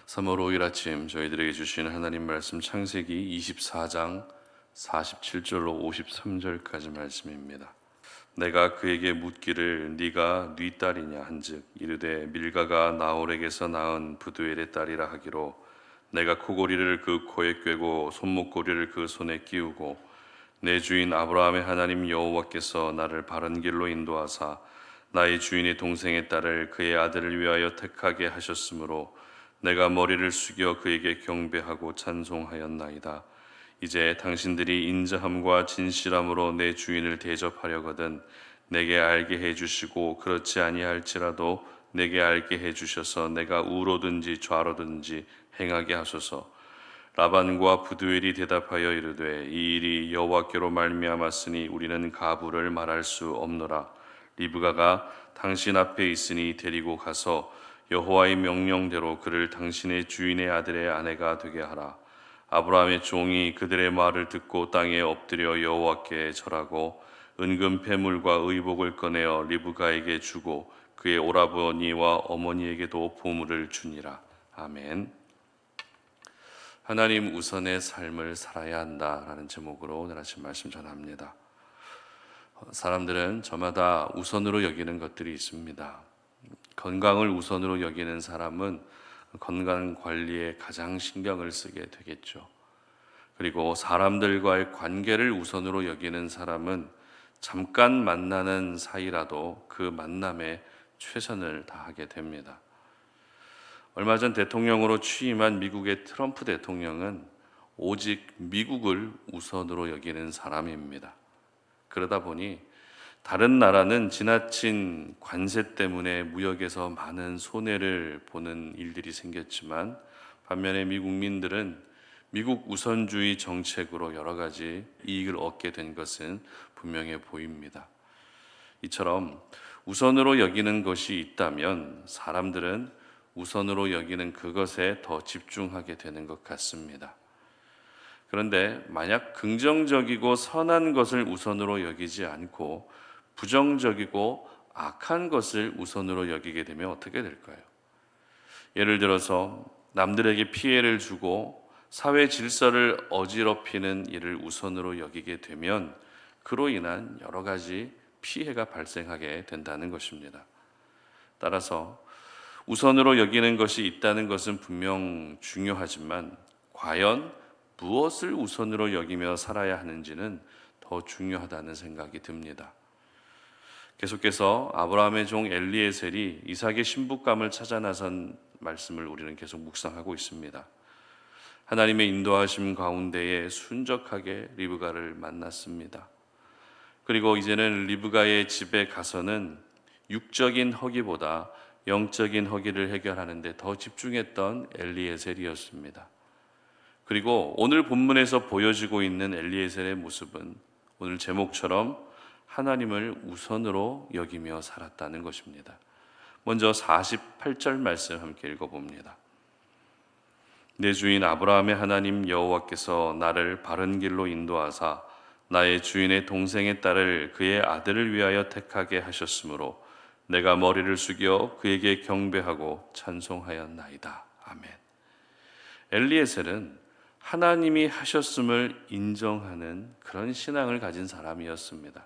3월 5일 아침 저희들에게 주신 하나님 말씀 창세기 24장 47절로 53절까지 말씀입니다. 내가 그에게 묻기를 네가 네 딸이냐 한즉 이르되 밀가가 나홀에게서 낳은 부두엘의 딸이라 하기로 내가 코고리를 그 코에 꿰고 손목고리를 그 손에 끼우고 내 주인 아브라함의 하나님 여호와께서 나를 바른 길로 인도하사 나의 주인의 동생의 딸을 그의 아들을 위하여 택하게 하셨으므로 내가 머리를 숙여 그에게 경배하고 찬송하였나이다. 이제 당신들이 인자함과 진실함으로 내 주인을 대접하려거든 내게 알게 해주시고 그렇지 아니할지라도 내게 알게 해주셔서 내가 우로든지 좌로든지 행하게 하소서. 라반과 부두엘이 대답하여 이르되 이 일이 여호와께로 말미암았으니 우리는 가부를 말할 수 없노라. 리브가가 당신 앞에 있으니 데리고 가서 여호와의 명령대로 그를 당신의 주인의 아들의 아내가 되게 하라. 아브라함의 종이 그들의 말을 듣고 땅에 엎드려 여호와께 절하고 은금 패물과 의복을 꺼내어 리브가에게 주고 그의 오라버니와 어머니에게도 보물을 주니라. 아멘. 하나님 우선의 삶을 살아야 한다라는 제목으로 오늘 아침 말씀 전합니다. 사람들은 저마다 우선으로 여기는 것들이 있습니다. 건강을 우선으로 여기는 사람은 건강 관리에 가장 신경을 쓰게 되겠죠. 그리고 사람들과의 관계를 우선으로 여기는 사람은 잠깐 만나는 사이라도 그 만남에 최선을 다하게 됩니다. 얼마 전 대통령으로 취임한 미국의 트럼프 대통령은 오직 미국을 우선으로 여기는 사람입니다. 그러다 보니 다른 나라는 지나친 관세 때문에 무역에서 많은 손해를 보는 일들이 생겼지만 반면에 미국민들은 미국 우선주의 정책으로 여러 가지 이익을 얻게 된 것은 분명해 보입니다. 이처럼 우선으로 여기는 것이 있다면 사람들은 우선으로 여기는 그것에 더 집중하게 되는 것 같습니다. 그런데 만약 긍정적이고 선한 것을 우선으로 여기지 않고 부정적이고 악한 것을 우선으로 여기게 되면 어떻게 될까요? 예를 들어서 남들에게 피해를 주고 사회 질서를 어지럽히는 일을 우선으로 여기게 되면 그로 인한 여러 가지 피해가 발생하게 된다는 것입니다. 따라서 우선으로 여기는 것이 있다는 것은 분명 중요하지만 과연 무엇을 우선으로 여기며 살아야 하는지는 더 중요하다는 생각이 듭니다. 계속해서 아브라함의 종 엘리에셀이 이삭의 신부감을 찾아 나선 말씀을 우리는 계속 묵상하고 있습니다. 하나님의 인도하심 가운데에 순적하게 리브가를 만났습니다. 그리고 이제는 리브가의 집에 가서는 육적인 허기보다 영적인 허기를 해결하는 데 더 집중했던 엘리에셀이었습니다. 그리고 오늘 본문에서 보여지고 있는 엘리에셀의 모습은 오늘 제목처럼 하나님을 우선으로 여기며 살았다는 것입니다. 먼저 48절 말씀 함께 읽어봅니다. 내 주인 아브라함의 하나님 여호와께서 나를 바른 길로 인도하사 나의 주인의 동생의 딸을 그의 아들을 위하여 택하게 하셨으므로 내가 머리를 숙여 그에게 경배하고 찬송하였나이다. 아멘. 엘리에셀은 하나님이 하셨음을 인정하는 그런 신앙을 가진 사람이었습니다.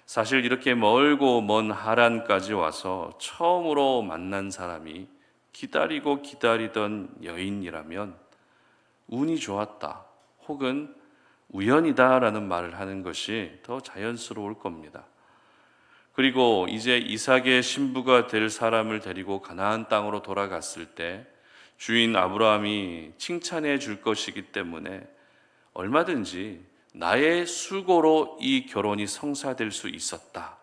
사실 이렇게 멀고 먼 하란까지 와서 처음으로 만난 사람이 기다리고 기다리던 여인이라면 운이 좋았다 혹은 우연이다라는 말을 하는 것이 더 자연스러울 겁니다. 그리고 이제 이삭의 신부가 될 사람을 데리고 가나안 땅으로 돌아갔을 때 주인 아브라함이 칭찬해 줄 것이기 때문에 얼마든지 나의 수고로 이 결혼이 성사될 수 있었다.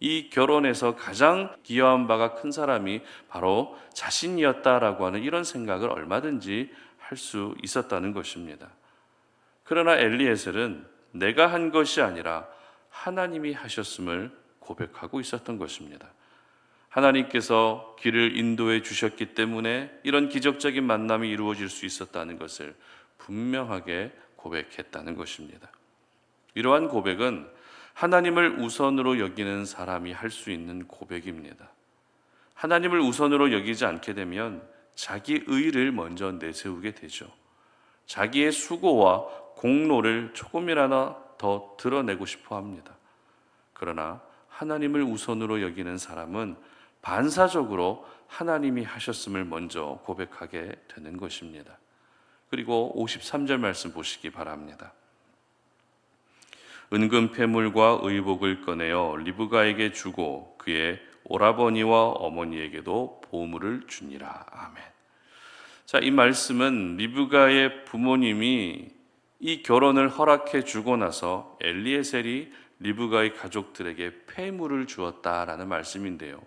이 결혼에서 가장 기여한 바가 큰 사람이 바로 자신이었다라고 하는 이런 생각을 얼마든지 할 수 있었다는 것입니다. 그러나 엘리에셀은 내가 한 것이 아니라 하나님이 하셨음을 고백하고 있었던 것입니다. 하나님께서 길을 인도해 주셨기 때문에 이런 기적적인 만남이 이루어질 수 있었다는 것을 분명하게 고백했다는 것입니다. 이러한 고백은 하나님을 우선으로 여기는 사람이 할 수 있는 고백입니다. 하나님을 우선으로 여기지 않게 되면 자기 의를 먼저 내세우게 되죠. 자기의 수고와 공로를 조금이라도 더 드러내고 싶어 합니다. 그러나 하나님을 우선으로 여기는 사람은 반사적으로 하나님이 하셨음을 먼저 고백하게 되는 것입니다. 그리고 53절 말씀 보시기 바랍니다. 은금 패물과 의복을 꺼내어 리브가에게 주고 그의 오라버니와 어머니에게도 보물을 주니라. 아멘. 자, 이 말씀은 리브가의 부모님이 이 결혼을 허락해 주고 나서 엘리에셀이 리브가의 가족들에게 폐물을 주었다라는 말씀인데요.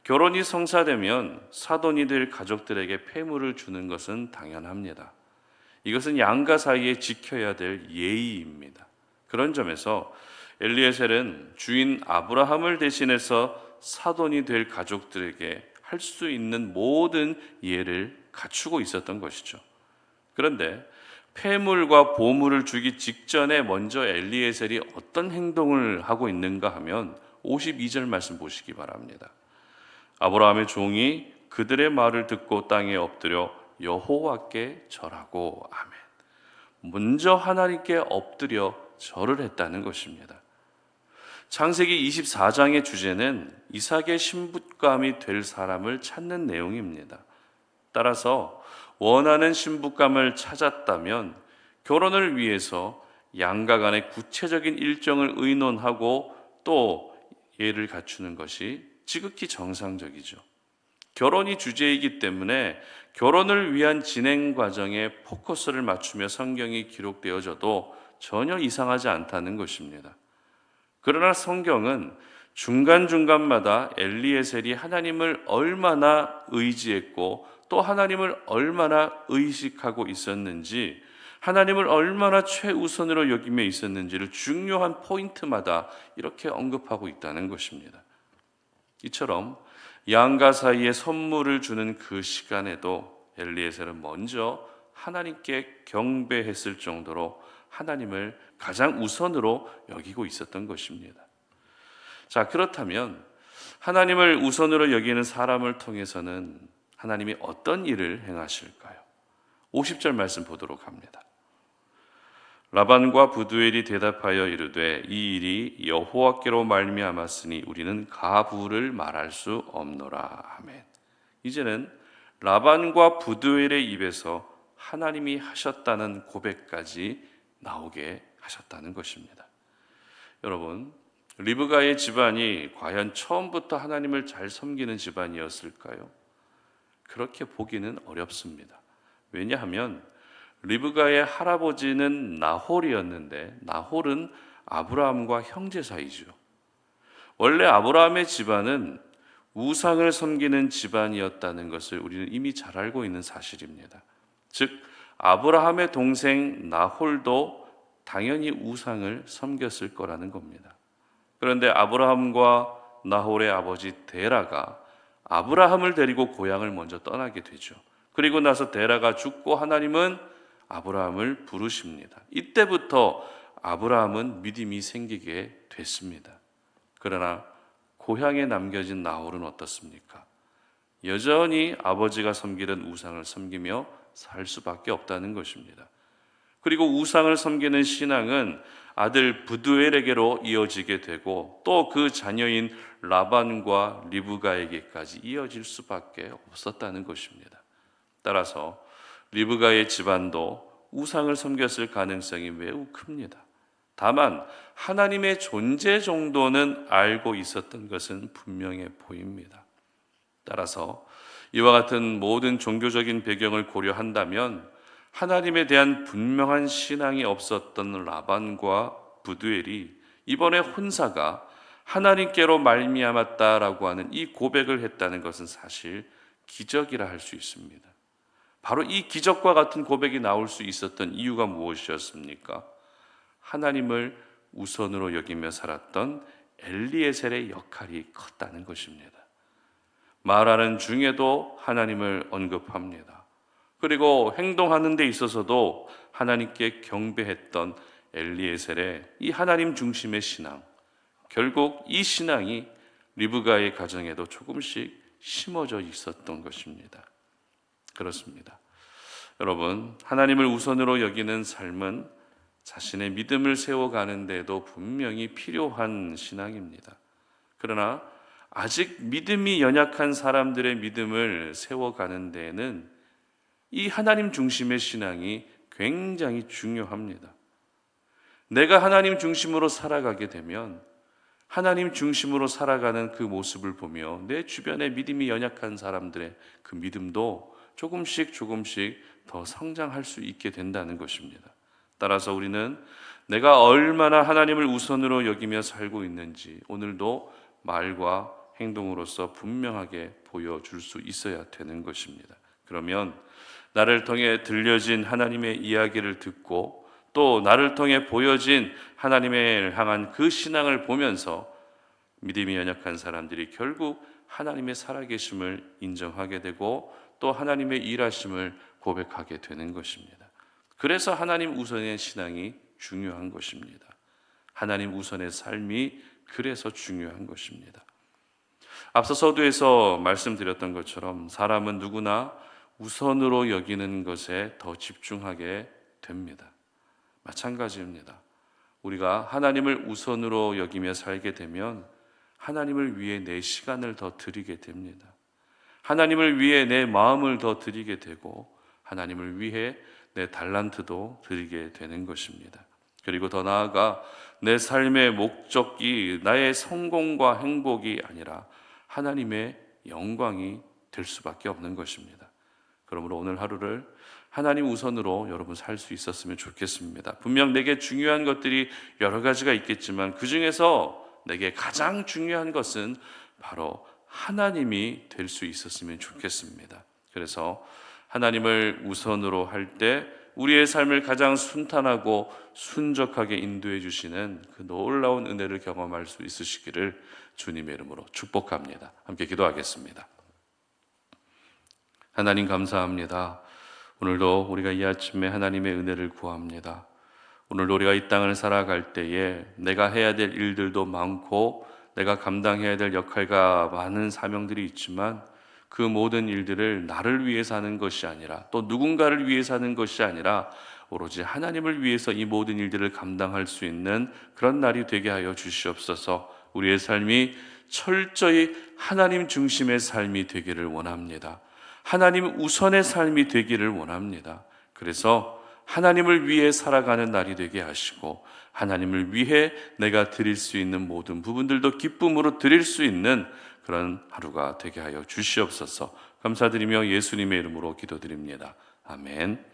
결혼이 성사되면 사돈이 될 가족들에게 폐물을 주는 것은 당연합니다. 이것은 양가 사이에 지켜야 될 예의입니다. 그런 점에서 엘리에셀은 주인 아브라함을 대신해서 사돈이 될 가족들에게 할 수 있는 모든 예를 갖추고 있었던 것이죠. 그런데 폐물과 보물을 주기 직전에 먼저 엘리에셀이 어떤 행동을 하고 있는가 하면 52절 말씀 보시기 바랍니다. 아브라함의 종이 그들의 말을 듣고 땅에 엎드려 여호와께 절하고 아멘. 먼저 하나님께 엎드려 절을 했다는 것입니다. 창세기 24장의 주제는 이삭의 신부감이 될 사람을 찾는 내용입니다. 따라서 원하는 신부감을 찾았다면 결혼을 위해서 양가 간의 구체적인 일정을 의논하고 또 예를 갖추는 것이 지극히 정상적이죠. 결혼이 주제이기 때문에 결혼을 위한 진행 과정에 포커스를 맞추며 성경이 기록되어져도 전혀 이상하지 않다는 것입니다. 그러나 성경은 중간중간마다 엘리에셀이 하나님을 얼마나 의지했고 또 하나님을 얼마나 의식하고 있었는지, 하나님을 얼마나 최우선으로 여기며 있었는지를 중요한 포인트마다 이렇게 언급하고 있다는 것입니다. 이처럼 양가 사이에 선물을 주는 그 시간에도 엘리에셀은 먼저 하나님께 경배했을 정도로 하나님을 가장 우선으로 여기고 있었던 것입니다. 자, 그렇다면 하나님을 우선으로 여기는 사람을 통해서는 하나님이 어떤 일을 행하실까요? 50절 말씀 보도록 합니다. 라반과 부두엘이 대답하여 이르되 이 일이 여호와께로 말미암았으니 우리는 가부를 말할 수 없노라. 아멘. 이제는 라반과 부두엘의 입에서 하나님이 하셨다는 고백까지 나오게 하셨다는 것입니다. 여러분, 리브가의 집안이 과연 처음부터 하나님을 잘 섬기는 집안이었을까요? 그렇게 보기는 어렵습니다. 왜냐하면 리브가의 할아버지는 나홀이었는데 나홀은 아브라함과 형제 사이죠. 원래 아브라함의 집안은 우상을 섬기는 집안이었다는 것을 우리는 이미 잘 알고 있는 사실입니다. 즉 아브라함의 동생 나홀도 당연히 우상을 섬겼을 거라는 겁니다. 그런데 아브라함과 나홀의 아버지 데라가 아브라함을 데리고 고향을 먼저 떠나게 되죠. 그리고 나서 데라가 죽고 하나님은 아브라함을 부르십니다. 이때부터 아브라함은 믿음이 생기게 됐습니다. 그러나 고향에 남겨진 나홀은 어떻습니까? 여전히 아버지가 섬기던 우상을 섬기며 살 수밖에 없다는 것입니다. 그리고 우상을 섬기는 신앙은 아들 부두엘에게로 이어지게 되고 또 그 자녀인 라반과 리브가에게까지 이어질 수밖에 없었다는 것입니다. 따라서 리브가의 집안도 우상을 섬겼을 가능성이 매우 큽니다. 다만 하나님의 존재 정도는 알고 있었던 것은 분명해 보입니다. 따라서 이와 같은 모든 종교적인 배경을 고려한다면 하나님에 대한 분명한 신앙이 없었던 라반과 부두엘이 이번에 혼사가 하나님께로 말미암았다라고 하는 이 고백을 했다는 것은 사실 기적이라 할 수 있습니다. 바로 이 기적과 같은 고백이 나올 수 있었던 이유가 무엇이었습니까? 하나님을 우선으로 여기며 살았던 엘리에셀의 역할이 컸다는 것입니다. 말하는 중에도 하나님을 언급합니다. 그리고 행동하는 데 있어서도 하나님께 경배했던 엘리에셀의 이 하나님 중심의 신앙, 결국 이 신앙이 리브가의 가정에도 조금씩 심어져 있었던 것입니다. 그렇습니다. 여러분, 하나님을 우선으로 여기는 삶은 자신의 믿음을 세워가는 데도 분명히 필요한 신앙입니다. 그러나 아직 믿음이 연약한 사람들의 믿음을 세워가는 데에는 이 하나님 중심의 신앙이 굉장히 중요합니다. 내가 하나님 중심으로 살아가게 되면 하나님 중심으로 살아가는 그 모습을 보며 내 주변에 믿음이 연약한 사람들의 그 믿음도 조금씩 더 성장할 수 있게 된다는 것입니다. 따라서 우리는 내가 얼마나 하나님을 우선으로 여기며 살고 있는지 오늘도 말과 행동으로서 분명하게 보여줄 수 있어야 되는 것입니다. 그러면 나를 통해 들려진 하나님의 이야기를 듣고 또 나를 통해 보여진 하나님을 향한 그 신앙을 보면서 믿음이 연약한 사람들이 결국 하나님의 살아계심을 인정하게 되고 또 하나님의 일하심을 고백하게 되는 것입니다. 그래서 하나님 우선의 신앙이 중요한 것입니다. 하나님 우선의 삶이 그래서 중요한 것입니다. 앞서 서두에서 말씀드렸던 것처럼 사람은 누구나 우선으로 여기는 것에 더 집중하게 됩니다. 마찬가지입니다. 우리가 하나님을 우선으로 여기며 살게 되면 하나님을 위해 내 시간을 더 드리게 됩니다. 하나님을 위해 내 마음을 더 드리게 되고 하나님을 위해 내 달란트도 드리게 되는 것입니다. 그리고 더 나아가 내 삶의 목적이 나의 성공과 행복이 아니라 하나님의 영광이 될 수밖에 없는 것입니다. 그러므로 오늘 하루를 하나님 우선으로 여러분 살 수 있었으면 좋겠습니다. 분명 내게 중요한 것들이 여러 가지가 있겠지만 그 중에서 내게 가장 중요한 것은 바로 하나님이 될 수 있었으면 좋겠습니다. 그래서 하나님을 우선으로 할 때 우리의 삶을 가장 순탄하고 순적하게 인도해 주시는 그 놀라운 은혜를 경험할 수 있으시기를 주님의 이름으로 축복합니다. 함께 기도하겠습니다. 하나님 감사합니다. 오늘도 우리가 이 아침에 하나님의 은혜를 구합니다. 오늘도 우리가 이 땅을 살아갈 때에 내가 해야 될 일들도 많고 내가 감당해야 될 역할과 많은 사명들이 있지만 그 모든 일들을 나를 위해서 하는 것이 아니라 또 누군가를 위해서 하는 것이 아니라 오로지 하나님을 위해서 이 모든 일들을 감당할 수 있는 그런 날이 되게 하여 주시옵소서. 우리의 삶이 철저히 하나님 중심의 삶이 되기를 원합니다. 하나님 우선의 삶이 되기를 원합니다. 그래서 하나님을 위해 살아가는 날이 되게 하시고 하나님을 위해 내가 드릴 수 있는 모든 부분들도 기쁨으로 드릴 수 있는 그런 하루가 되게 하여 주시옵소서. 감사드리며 예수님의 이름으로 기도드립니다. 아멘.